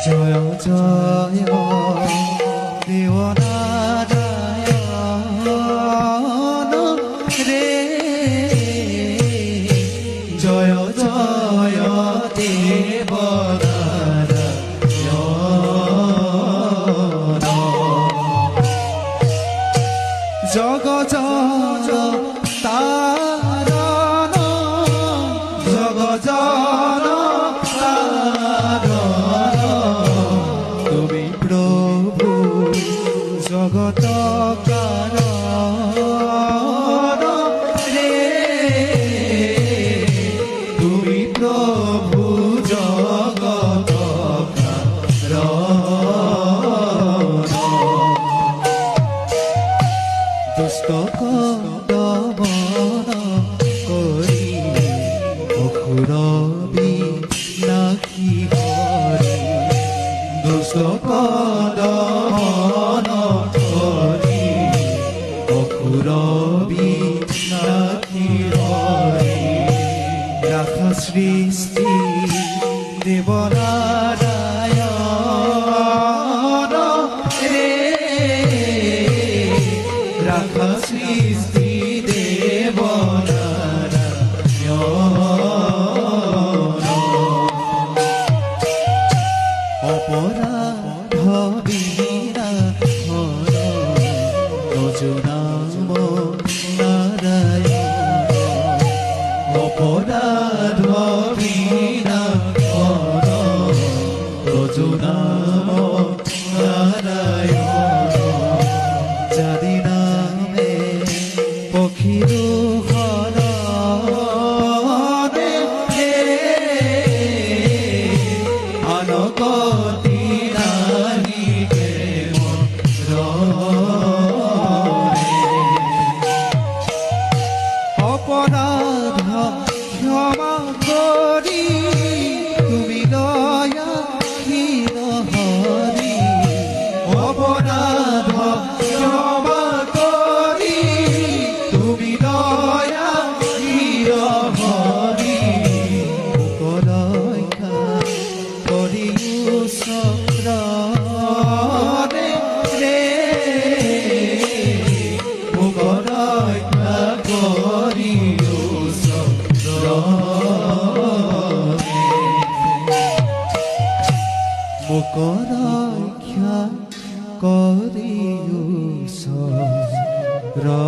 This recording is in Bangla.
জয় জয় দেবনারায়ণ রে জয় জয় দেবনারায়ণ জগ জগ তারণ জগ জন তারণ তুমি প্রভু জগত কারণ রে তুমি প্রভু জগত কারণ দুষ্ট দমন করি অসুর বিনাশী হৰি দুষ্ট দমন কৰি অসুৰ বিনাশী হৰি ৰাখ সৃষ্টি দেৱনাৰায়ণ ৰে রাখ সৃষ্টি দেবনারায়ণ অপরাধ বিনাশন নজনাম নারায়ণ অপরাধ বিনাশন নজনাম নারায়ণ যাদি নামে পক্ষীরু হরণে আনকতি নাহি অপরাধ ক্ষমা করি তুমি দয়াহীন হরি অপরাধ ক্ষমা করি তুমি দয়াহীন হরি রক্ষা করিও চক্ৰনে রে মোক ৰক্ষা করিও চক্ৰনে মোক ৰক্ষা করিও চক্ৰনে